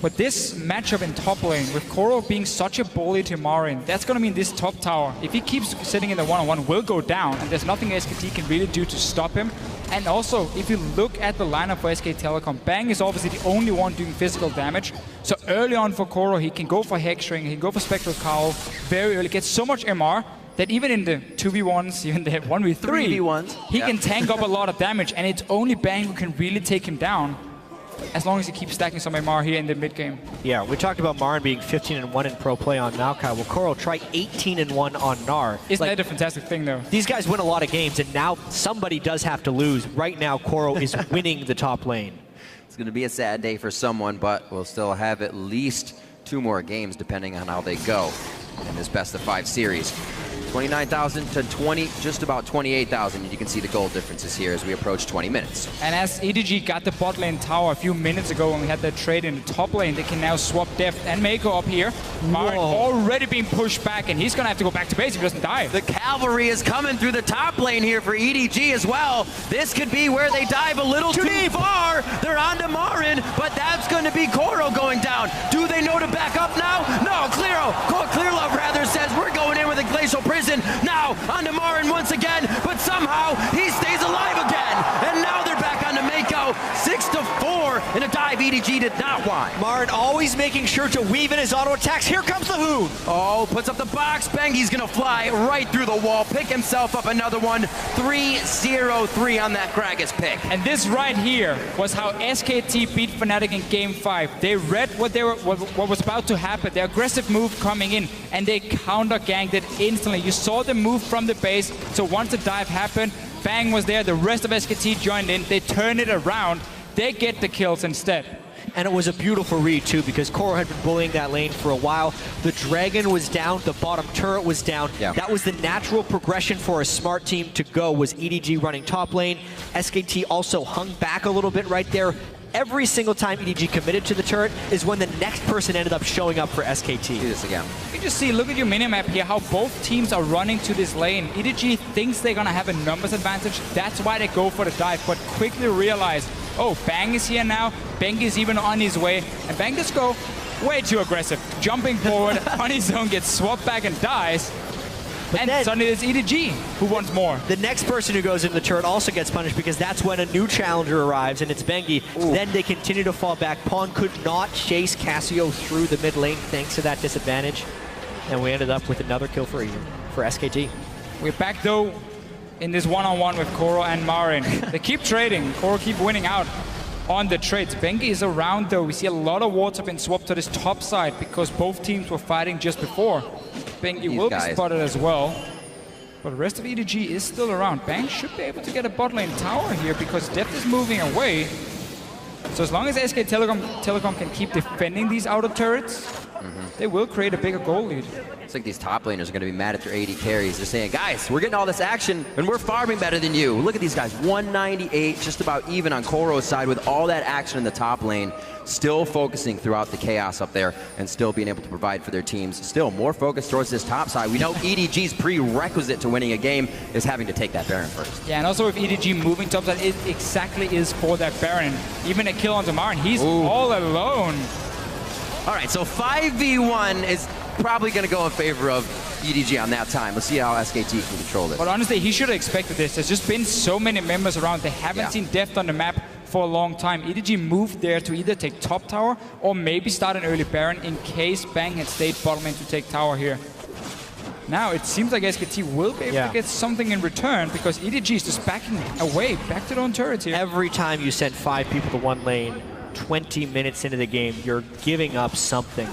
[SPEAKER 2] But this matchup in top lane, with Koro being such a bully to Marin, that's going to mean this top tower, if he keeps sitting in the one-on-one, will go down, and there's nothing SKT can really do to stop him. And also, if you look at the lineup for SK Telecom, Bang is obviously the only one doing physical damage. So early on for Koro, he can go for Hexring, he can go for Spectral Cowl very early, gets so much MR, that even in the 2v1s, even the 1v3, he can tank up a lot of damage, and it's only Bang who can really take him down, as long as he keeps stacking some MR here in the mid game.
[SPEAKER 1] Yeah, we talked about Marin being 15-1 in pro play on Maokai. Well, Koro try 18-1 on Gnar.
[SPEAKER 2] Isn't that a fantastic thing, though?
[SPEAKER 1] These guys win a lot of games, and now somebody does have to lose. Right now, Koro is winning the top lane.
[SPEAKER 3] It's going to be a sad day for someone, but we'll still have at least 2 more games depending on how they go in this best of 5 series. 29,000 to just about 28,000. You can see the goal differences here as we approach 20 minutes.
[SPEAKER 2] And as EDG got the bot lane tower a few minutes ago when we had that trade in the top lane, they can now swap Deft and Mako up here. Marin already being pushed back, and he's going to have to go back to base if he doesn't die.
[SPEAKER 3] The cavalry is coming through the top lane here for EDG as well. This could be where they dive a little too far. They're on to Marin, but that's going to be Koro going down. Do they know to back up now? No, Clearlove rather says we're going in with a Glacial Prison. Now on to Marin once again, but somehow he stays alive again. And now they're back on to Mako. 6-4 in a dive EDG did not want.
[SPEAKER 1] Marin always making sure to weave in his auto attacks. Here comes the Hoon.
[SPEAKER 3] Oh, puts up the box. Bengi's gonna fly right through the wall, pick himself up another one. 3-0-3 on that Gragas pick.
[SPEAKER 2] And this right here was how SKT beat Fnatic in Game 5. They read what was about to happen, the aggressive move coming in, and they counter-ganked it instantly. You saw them move from the base, so once the dive happened, Bang was there, the rest of SKT joined in, they turned it around, they get the kills instead.
[SPEAKER 1] And it was a beautiful read too, because Koro had been bullying that lane for a while. The Dragon was down, the bottom turret was down.
[SPEAKER 3] Yeah.
[SPEAKER 1] That was the natural progression for a smart team to go, was EDG running top lane. SKT also hung back a little bit right there. Every single time EDG committed to the turret is when the next person ended up showing up for SKT.
[SPEAKER 3] Do this again.
[SPEAKER 2] You just see, look at your minimap here, how both teams are running to this lane. EDG thinks they're gonna have a numbers advantage. That's why they go for the dive, but quickly realize, oh, Bang is here now. Bang is even on his way. And Bang just go way too aggressive. Jumping forward, on his own, gets swapped back and dies.
[SPEAKER 1] But
[SPEAKER 2] and
[SPEAKER 1] then,
[SPEAKER 2] suddenly it's EDG who wants more.
[SPEAKER 1] The next person who goes into the turret also gets punished, because that's when a new challenger arrives, and it's Bengi. Then they continue to fall back. Pawn could not chase Cassio through the mid lane thanks to that disadvantage. And we ended up with another kill for SKT.
[SPEAKER 2] We're back though in this one-on-one with Koro and Marin. They keep trading. Koro keep winning out on the trades. Bengi is around though. We see a lot of wards have been swapped to this top side because both teams were fighting just before. Bengi will be spotted as well. But the rest of EDG is still around. Bang should be able to get a bot lane tower here because Deft is moving away. So as long as SK Telecom can keep defending these outer turrets, they will create a bigger goal lead.
[SPEAKER 3] It's like these top laners are going to be mad at their AD carries. They're saying, guys, we're getting all this action, and we're farming better than you. Look at these guys, 198, just about even on Koro's side with all that action in the top lane. Still focusing throughout the chaos up there and still being able to provide for their teams. Still more focus towards this top side. We know EDG's prerequisite to winning a game is having to take that Baron first.
[SPEAKER 2] Yeah, and also with EDG moving top side, it exactly is for that Baron. Even a kill on Marin, he's all alone.
[SPEAKER 3] All right, so 5v1 is probably going to go in favor of EDG on that time. Let's see how SKT can control it.
[SPEAKER 2] But honestly, he should have expected this. There's just been so many members around. They haven't seen Deft on the map for a long time. EDG moved there to either take top tower or maybe start an early Baron in case Bang had stayed bottom lane to take tower here. Now it seems like SKT will be able to get something in return because EDG is just backing away, back to their own turrets here.
[SPEAKER 1] Every time you send 5 people to one lane, 20 minutes into the game, you're giving up something.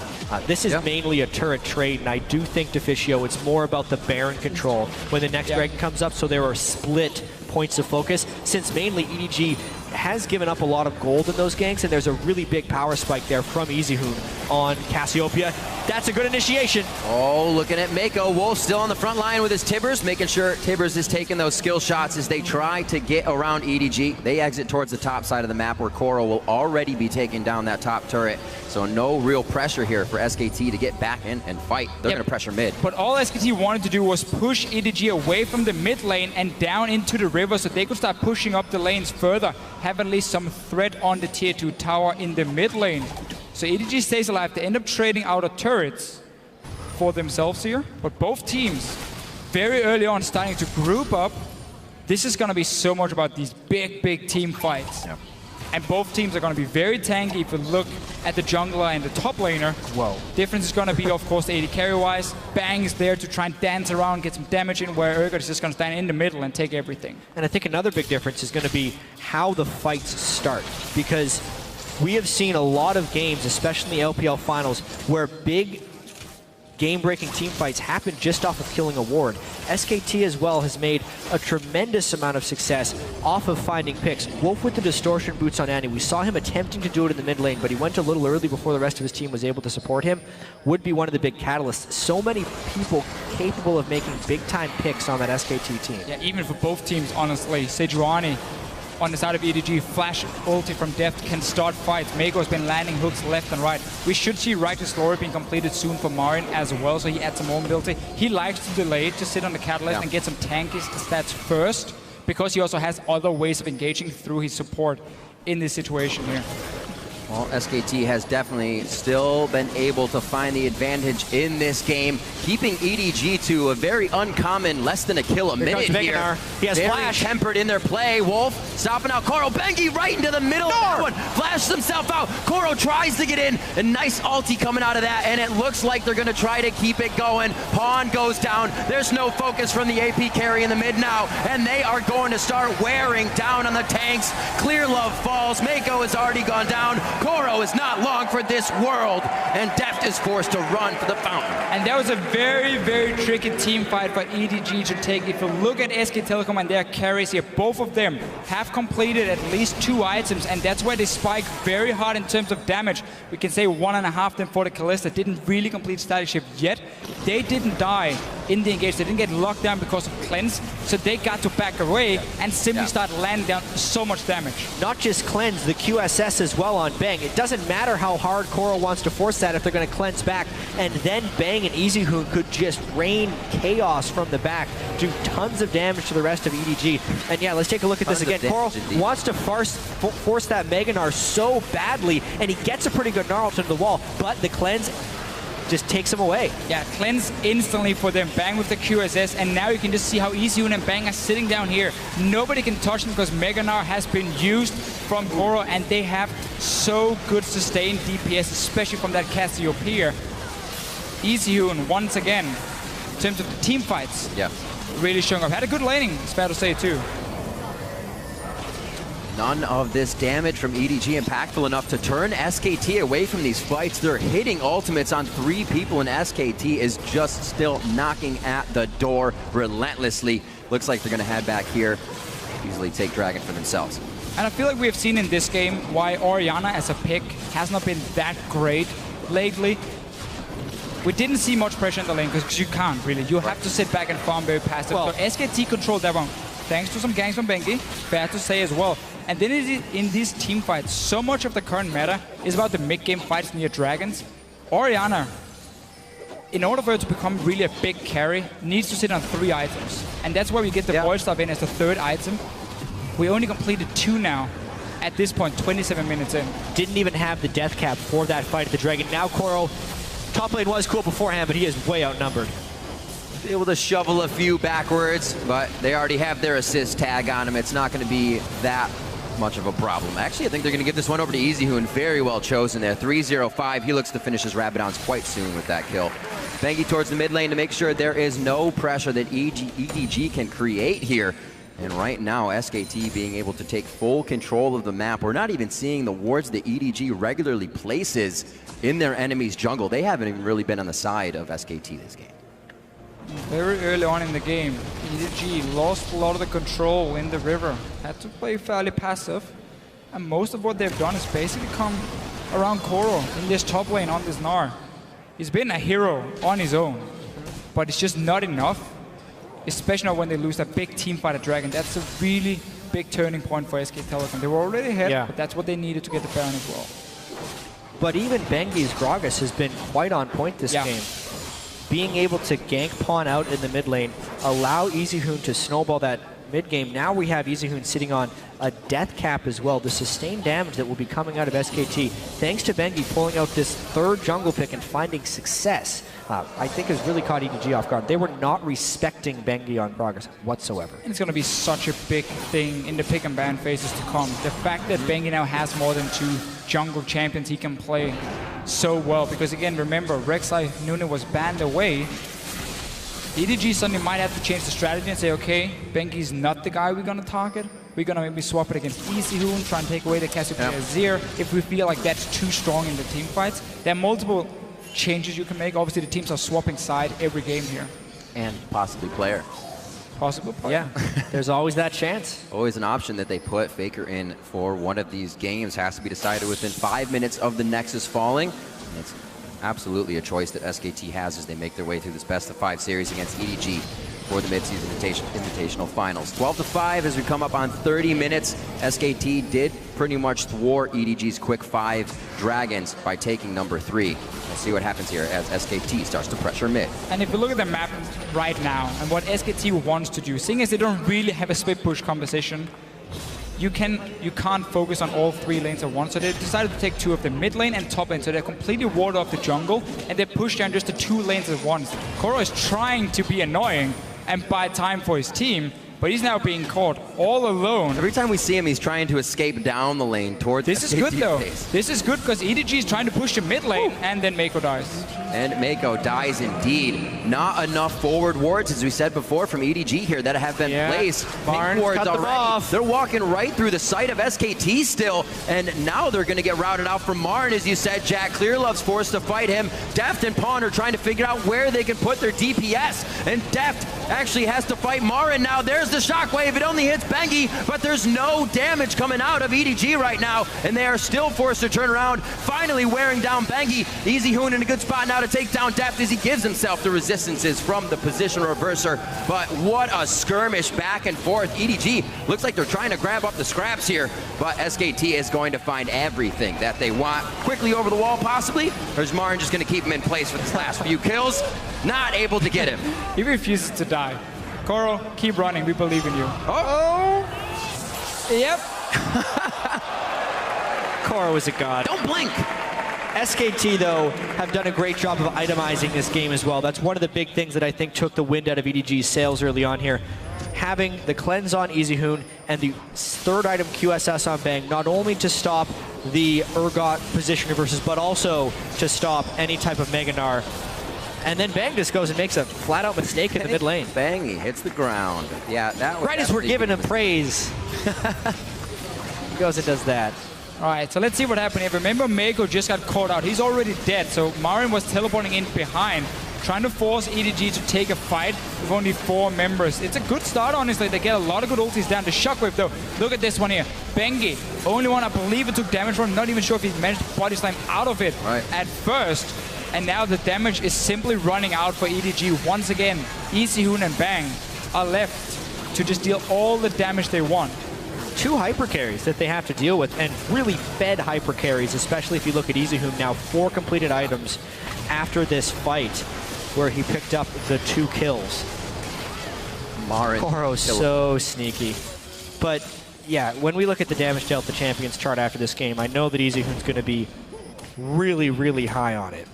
[SPEAKER 1] This is mainly a turret trade, and I do think, Deficio, it's more about the Baron control when the next Dragon comes up, so there are split points of focus, since mainly EDG has given up a lot of gold in those ganks, and there's a really big power spike there from EasyHoon on Cassiopeia. That's a good initiation.
[SPEAKER 3] Oh, looking at Mako. Wolf still on the front line with his Tibbers, making sure Tibbers is taking those skill shots as they try to get around EDG. They exit towards the top side of the map where Koro will already be taking down that top turret. So no real pressure here for SKT to get back in and fight. They're going to pressure mid.
[SPEAKER 2] But all SKT wanted to do was push EDG away from the mid lane and down into the river so they could start pushing up the lanes further, have at least some threat on the tier 2 tower in the mid lane. So EDG stays alive. They end up trading outer turrets for themselves here. But both teams, very early on, starting to group up. This is going to be so much about these big team fights.
[SPEAKER 3] Yep.
[SPEAKER 2] And both teams are going to be very tanky. If you look at the jungler and the top laner, difference is going to be, of course, AD carry-wise. Bang is there to try and dance around, get some damage in, where Urgot is just going to stand in the middle and take everything.
[SPEAKER 1] And I think another big difference is going to be how the fights start, because we have seen a lot of games, especially in the LPL finals, where big game-breaking team fights happen just off of killing a ward. SKT as well has made a tremendous amount of success off of finding picks. Wolf with the distortion boots on Annie. We saw him attempting to do it in the mid lane, but he went a little early before the rest of his team was able to support him. Would be one of the big catalysts. So many people capable of making big-time picks on that SKT team.
[SPEAKER 2] Yeah, even for both teams, honestly. Sejuani on the side of EDG, flash ulti from Deft can start fights. Mago's been landing hooks left and right. We should see Righteous Glory being completed soon for Marin as well, so he adds some more mobility. He likes to delay, to sit on the catalyst and get some tanky stats first, because he also has other ways of engaging through his support in this situation here.
[SPEAKER 3] Well, SKT has definitely still been able to find the advantage in this game, keeping EDG to a very uncommon less than a kill a minute here.
[SPEAKER 1] He has
[SPEAKER 3] very
[SPEAKER 1] flash.
[SPEAKER 3] tempered in their play. Wolf stopping out Koro. Bengi right into the middle of that one. Flashes himself out. Koro tries to get in. A nice ulti coming out of that, and it looks like they're going to try to keep it going. Pawn goes down. There's no focus from the AP carry in the mid now, and they are going to start wearing down on the tanks. Clear Love falls. Mako has already gone down. Koro is not long for this world, and Deft is forced to run for the fountain.
[SPEAKER 2] And that was a very, very tricky team fight for EDG to take. If you look at SK Telecom and their carries here, both of them have completed at least 2 items, and that's where they spike very hard in terms of damage. We can say 1.5 them for the Kalista. Didn't really complete static shift yet. They didn't die in the engage. They didn't get locked down because of cleanse, so they got to back away and simply start landing down so much damage.
[SPEAKER 1] Not just cleanse, the QSS as well on Bang. It doesn't matter how hard Koro wants to force that if they're going to cleanse back, and then Bang and EasyHoon could just rain chaos from the back, do tons of damage to the rest of EDG. And yeah, let's take a look at this again. Koro wants to force that Mega Gnar so badly, and he gets a pretty good Gnar to the wall, but the cleanse just takes him away. Yeah,
[SPEAKER 2] cleanse instantly for them. Bang with the QSS, and now you can just see how EasyHoon and Bang are sitting down here. Nobody can touch them because Mega Gnar has been used from Koro, and they have so good sustained DPS, especially from that Cassiopeia. EasyHoon, once again, in terms of the team fights, really showing up. Had a good laning, it's fair to say, too.
[SPEAKER 3] None of this damage from EDG impactful enough to turn SKT away from these fights. They're hitting ultimates on 3 people, and SKT is just still knocking at the door relentlessly. Looks like they're going to head back here, easily take Dragon for themselves.
[SPEAKER 2] And I feel like we have seen in this game why Orianna as a pick has not been that great lately. We didn't see much pressure in the lane because you can't really. You have to sit back and farm very passive. Well, so SKT controlled that one, thanks to some ganks from Bengi, fair to say as well. And then in these team fights, so much of the current meta is about the mid-game fights near dragons. Orianna, in order for her to become really a big carry, needs to sit on 3 items. And that's where we get the Void Staff in as the 3rd item. We only completed 2 now. At this point, 27 minutes in.
[SPEAKER 1] Didn't even have the death cap for that fight at the Dragon. Now Koro, top lane was cool beforehand, but he is way outnumbered.
[SPEAKER 3] Able to shovel a few backwards, but they already have their assist tag on him. It's not going to be that much of a problem. Actually, I think they're going to give this one over to EasyHoon. Very well chosen there. 3-0-5. He looks to finish his Rabadons quite soon with that kill. Bengi towards the mid lane to make sure there is no pressure that EDG can create here. And right now, SKT being able to take full control of the map. We're not even seeing the wards that EDG regularly places in their enemy's jungle. They haven't even really been on the side of SKT this game.
[SPEAKER 2] Very early on in the game, EDG lost a lot of the control in the river. Had to play fairly passive. And most of what they've done is basically come around Koro in this top lane on this Gnar. He's been a hero on his own, but it's just not enough. Especially now when they lose that big team fight at Dragon. That's a really big turning point for SK Telecom. They were already ahead, but that's what they needed to get the Baron as well.
[SPEAKER 1] But even Bengi's Gragas has been quite on point this game. Being able to gank pawn out in the mid lane, allow EasyHoon to snowball that mid game. Now we have EasyHoon sitting on a death cap as well. The sustained damage that will be coming out of SKT, thanks to Bengi pulling out this 3rd jungle pick and finding success, I think has really caught EDG off guard. They were not respecting Bengi on Gragas whatsoever.
[SPEAKER 2] And it's going to be such a big thing in the pick and ban phases to come. The fact that Bengi now has more than 2 jungle champions he can play so well. Because again, remember, Rek'Sai Nunu was banned away. EDG suddenly might have to change the strategy and say, okay, Bengi's not the guy we're going to target. we're going to maybe swap it against EasyHoon, try and take away the Cassiopeia Azir if we feel like that's too strong in the team fights. There are multiple changes you can make. Obviously, the teams are swapping side every game here.
[SPEAKER 3] And possibly player.
[SPEAKER 2] Possible player.
[SPEAKER 1] Yeah, there's always that chance.
[SPEAKER 3] Always an option that they put Faker in for one of these games. Has to be decided within 5 minutes of the Nexus falling. And it's absolutely a choice that SKT has as they make their way through this best-of-5 series against EDG for the mid-season invitational finals. 12-5 as we come up on 30 minutes. SKT did pretty much thwart EDG's quick 5 Dragons by taking number 3. We'll see what happens here as SKT starts to pressure mid.
[SPEAKER 2] And if you look at the map right now and what SKT wants to do, seeing as they don't really have a split push composition, you can't focus on all 3 lanes at once. So they decided to take 2 of the mid lane and top lane. So they're completely warded off the jungle and they push down just the 2 lanes at once. Koro is trying to be annoying and buy time for his team, but he's now being caught all alone.
[SPEAKER 3] Every time we see him, he's trying to escape down the lane towards
[SPEAKER 2] This is good though. This is good because EDG is trying to push the mid lane and then Mako dies.
[SPEAKER 3] And Mako dies indeed. Not enough forward wards, as we said before, from EDG here that have been placed.
[SPEAKER 1] Barnes cut them off.
[SPEAKER 3] They're walking right through the sight of SKT still, and now they're going to get routed out from Marn, as you said, Jack. Clearlove's forced to fight him. Deft and Pawn are trying to figure out where they can put their DPS, and Deft actually has to fight Marin now. There's the shockwave. It only hits Bengi, but there's no damage coming out of EDG right now, and they are still forced to turn around, finally wearing down Bengi. EasyHoon in a good spot now to take down Deft as he gives himself the resistances from the position reverser. But what a skirmish back and forth. EDG looks like they're trying to grab up the scraps here, but SKT is going to find everything that they want. Quickly over the wall, possibly, or is Marin just going to keep him in place for his last few kills? Not able to get him.
[SPEAKER 2] He refuses to die. Koro, keep running. We believe in you.
[SPEAKER 3] Oh!
[SPEAKER 2] Yep.
[SPEAKER 1] Koro is a god.
[SPEAKER 3] Don't blink!
[SPEAKER 1] SKT, though, have done a great job of itemizing this game as well. That's one of the big things that I think took the wind out of EDG's sails early on here. Having the cleanse on EasyHoon and the 3rd item QSS on Bang, not only to stop the Urgot position reverses, but also to stop any type of Mega Gnar. And then Bang just goes and makes a flat-out mistake in the mid lane.
[SPEAKER 3] Bang, he hits the ground. Yeah, that was...
[SPEAKER 1] Right as we're giving him praise. He goes and does that.
[SPEAKER 2] All right, so let's see what happened here. Remember, Mako just got caught out. He's already dead, so Marin was teleporting in behind, trying to force EDG to take a fight with only 4 members. It's a good start, honestly. They get a lot of good ultis down. The shockwave, though, look at this one here. Bengi, only one I believe it took damage from. Not even sure if he managed to body slam out of it at first. And now the damage is simply running out for EDG once again. EasyHoon and Bang are left to just deal all the damage they want.
[SPEAKER 1] 2 hyper carries that they have to deal with, and really fed hyper carries, especially if you look at EasyHoon now. 4 completed items after this fight where he picked up the 2 kills. Koro's so sneaky. But yeah, when we look at the damage dealt the champions chart after this game, I know that EasyHoon's going to be really, really high on it.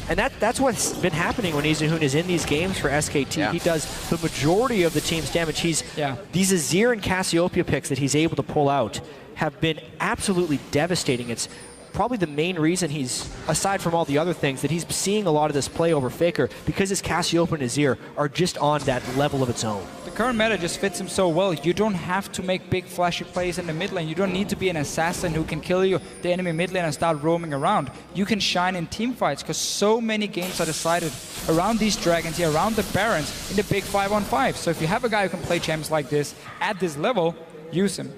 [SPEAKER 1] And that's what's been happening when EasyHoon is in these games for SKT. Yeah. He does the majority of the team's damage. These Azir and Cassiopeia picks that he's able to pull out have been absolutely devastating. It's probably the main reason he's, aside from all the other things, that he's seeing a lot of this play over Faker, because his Cassiopeia and Azir are just on that level of its own.
[SPEAKER 2] The current meta just fits him so well. You don't have to make big flashy plays in the mid lane. You don't need to be an assassin who can kill you, the enemy mid lane, and start roaming around. You can shine in team fights because so many games are decided around these dragons here, around the barons, in the big 5-on-5. So if you have a guy who can play champs like this at this level, use him.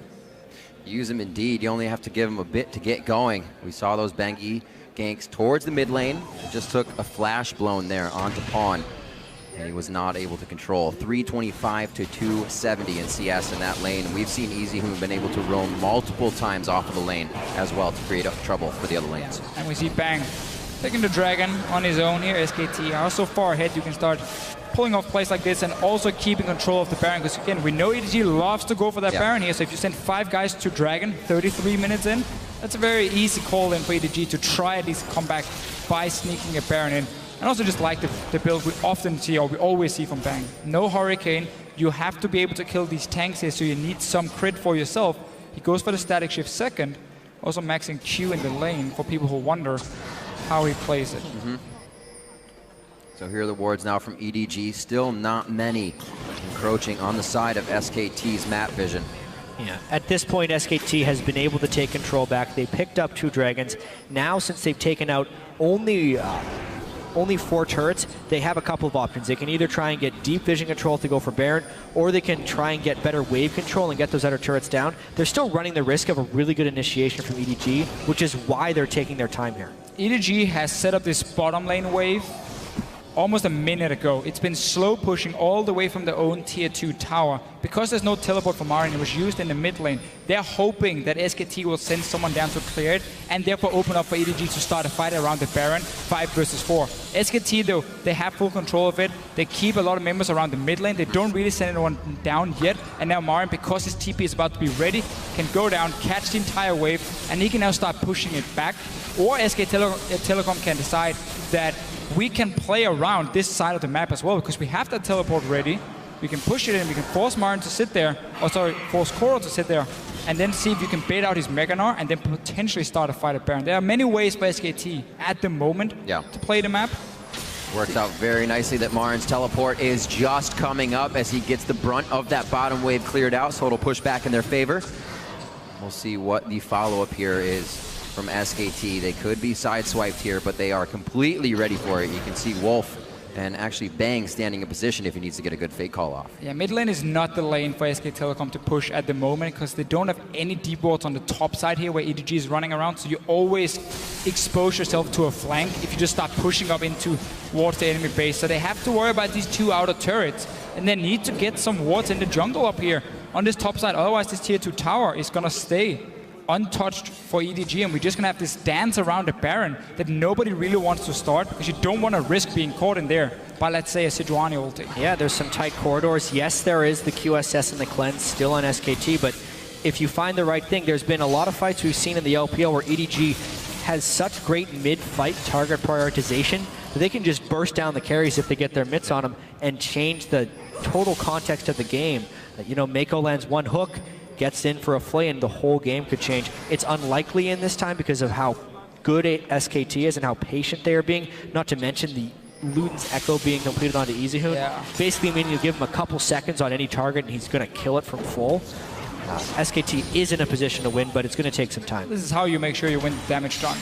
[SPEAKER 3] Use him indeed. You only have to give him a bit to get going. We saw those Bengi ganks towards the mid lane. It just took a flash blown there onto Pawn, and he was not able to control. 325 to 270 in CS in that lane. We've seen EasyHoon been able to roam multiple times off of the lane as well to create trouble for the other lanes.
[SPEAKER 2] And we see Bang taking the dragon on his own here. SKT are so far ahead, you can start pulling off plays like this and also keeping control of the Baron, because again, we know EDG loves to go for that Baron here, so if you send 5 guys to Dragon 33 minutes in, that's a very easy call in for EDG to try at least come back by sneaking a Baron in. And also just like the build we often see, or we always see from Bang. No Hurricane, you have to be able to kill these tanks here, so you need some crit for yourself. He goes for the static shift second, also maxing Q in the lane for people who wonder how he plays it.
[SPEAKER 3] So here are the wards now from EDG. Still not many encroaching on the side of SKT's map vision.
[SPEAKER 1] Yeah. At this point, SKT has been able to take control back. They picked up 2 dragons. Now, since they've taken out only 4 turrets, they have a couple of options. They can either try and get deep vision control to go for Baron, or they can try and get better wave control and get those other turrets down. They're still running the risk of a really good initiation from EDG, which is why they're taking their time here.
[SPEAKER 2] EDG has set up this bottom lane wave almost a minute ago. It's been slow pushing all the way from their own tier 2 tower. Because there's no teleport from Marin, it was used in the mid lane. They're hoping that SKT will send someone down to clear it and therefore open up for EDG to start a fight around the Baron, 5 versus 4. SKT though, they have full control of it. They keep a lot of members around the mid lane. They don't really send anyone down yet. And now Marin, because his TP is about to be ready, can go down, catch the entire wave, and he can now start pushing it back. Or SK Telecom can decide that we can play around this side of the map as well, because we have that teleport ready. We can push it in, we can force Marin to sit there, force Koro to sit there, and then see if you can bait out his Meganar and then potentially start a fight at Baron. There are many ways for SKT at the moment to play the map.
[SPEAKER 3] Worked out very nicely that Marin's teleport is just coming up as he gets the brunt of that bottom wave cleared out, so it'll push back in their favor. We'll see what the follow-up here is from SKT. They could be sideswiped here, but they are completely ready for it. You can see Wolf and actually Bang standing in position if he needs to get a good fake call off.
[SPEAKER 2] Yeah, mid lane is not the lane for SK Telecom to push at the moment, because they don't have any deep wards on the top side here where EDG is running around, so you always expose yourself to a flank if you just start pushing up into towards the enemy base. So they have to worry about these 2 outer turrets, and they need to get some wards in the jungle up here on this top side, otherwise this tier 2 tower is gonna stay untouched for EDG, and we're just gonna have this dance around the Baron that nobody really wants to start, because you don't want to risk being caught in there by, let's say, a Sejuani ulti.
[SPEAKER 1] Yeah, there's some tight corridors. Yes, there is the QSS and the cleanse still on SKT, but if you find the right thing, there's been a lot of fights we've seen in the LPL where EDG has such great mid-fight target prioritization that they can just burst down the carries if they get their mitts on them and change the total context of the game. You know, Mako lands 1 hook, gets in for a flay, and the whole game could change. It's unlikely in this time because of how good SKT is and how patient they are being, not to mention the Luden's Echo being completed onto EasyHoon.
[SPEAKER 2] Yeah.
[SPEAKER 1] Basically meaning you give him a couple seconds on any target and he's going to kill it from full. SKT is in a position to win, but it's going to take some time.
[SPEAKER 2] This is how you make sure you win damage done.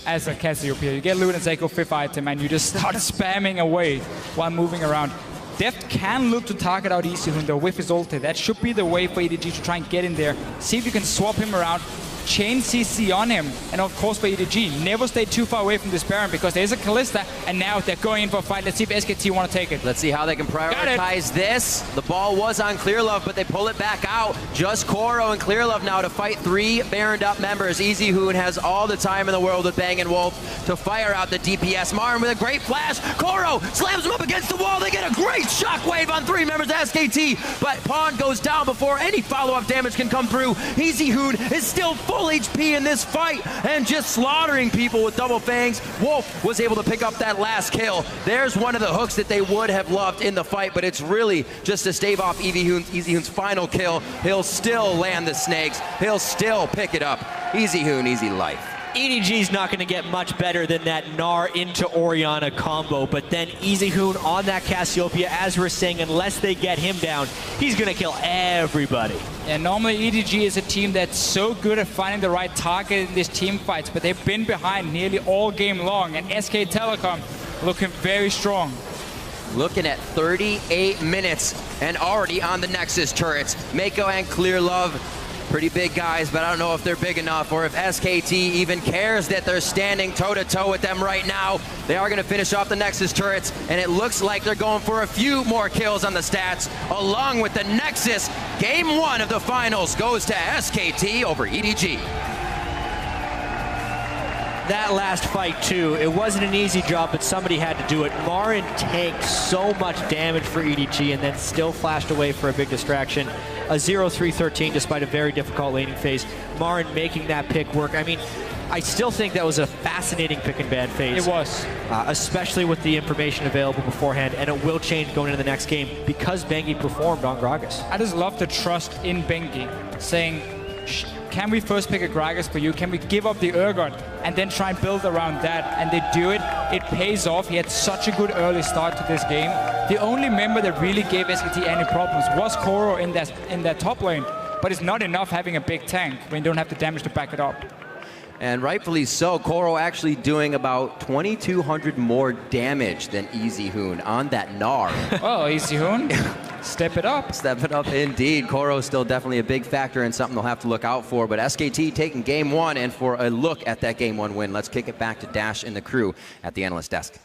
[SPEAKER 2] As a Cassiopeia, you get Luden's Echo 5th item and you just start spamming away while moving around. Deft can look to target out EasyHoon though with his ulti. That should be the way for EDG to try and get in there. See if you can swap him around, chain CC on him, and of course for EDG, never stay too far away from this Baron, because there's a Kalista, and now they're going in for a fight. Let's see if SKT want to take it.
[SPEAKER 3] Let's see how they can prioritize this. The ball was on Clearlove, but they pull it back out. Just Koro and Clearlove now to fight 3 Baroned up members. EasyHoon has all the time in the world with Bang and Wolf to fire out the DPS. Marin with a great flash. Koro slams him up against the wall. They get a great shockwave on 3 members of SKT, but Pawn goes down before any follow-up damage can come through. EasyHoon is still full HP in this fight and just slaughtering people with double fangs. Wolf was able to pick up that last kill. There's one of the hooks that they would have loved in the fight, but it's really just to stave off EasyHoon's final kill. He'll still land the snakes. He'll still pick it up. EasyHoon, easy life.
[SPEAKER 1] EDG's not going to get much better than that Gnar into Orianna combo, but then EasyHoon on that Cassiopeia, as we're saying, unless they get him down, he's going to kill everybody.
[SPEAKER 2] And normally EDG is a team that's so good at finding the right target in these team fights, but they've been behind nearly all game long, and SK Telecom looking very strong.
[SPEAKER 3] Looking at 38 minutes and already on the Nexus turrets. Mako and Clearlove, pretty big guys, but I don't know if they're big enough or if SKT even cares that they're standing toe-to-toe with them right now. They are going to finish off the Nexus turrets, and it looks like they're going for a few more kills on the stats, along with the Nexus. Game 1 of the finals goes to SKT over EDG.
[SPEAKER 1] That last fight, too, it wasn't an easy job, but somebody had to do it. Marin tanked so much damage for EDG and then still flashed away for a big distraction. A 0-3-13 despite a very difficult laning phase. Marin making that pick work. I mean, I still think that was a fascinating pick and ban phase.
[SPEAKER 2] It was.
[SPEAKER 1] Especially with the information available beforehand, and it will change going into the next game because Bengi performed on Gragas.
[SPEAKER 2] I just love the trust in Bengi, saying, can we first pick a Gragas for you? Can we give up the Urgot and then try and build around that? And they do it. It pays off. He had such a good early start to this game. The only member that really gave SKT any problems was Koro in that top lane. but it's not enough having a big tank when you don't have the damage to back it up.
[SPEAKER 3] And rightfully so. Koro actually doing about 2,200 more damage than Easy Hoon on that Gnar.
[SPEAKER 2] Oh, Easy Hoon, step it up.
[SPEAKER 3] Step it up indeed. Koro still definitely a big factor and something they'll have to look out for. But SKT taking game one, and for a look at that game one win, let's kick it back to Dash and the crew at the analyst desk.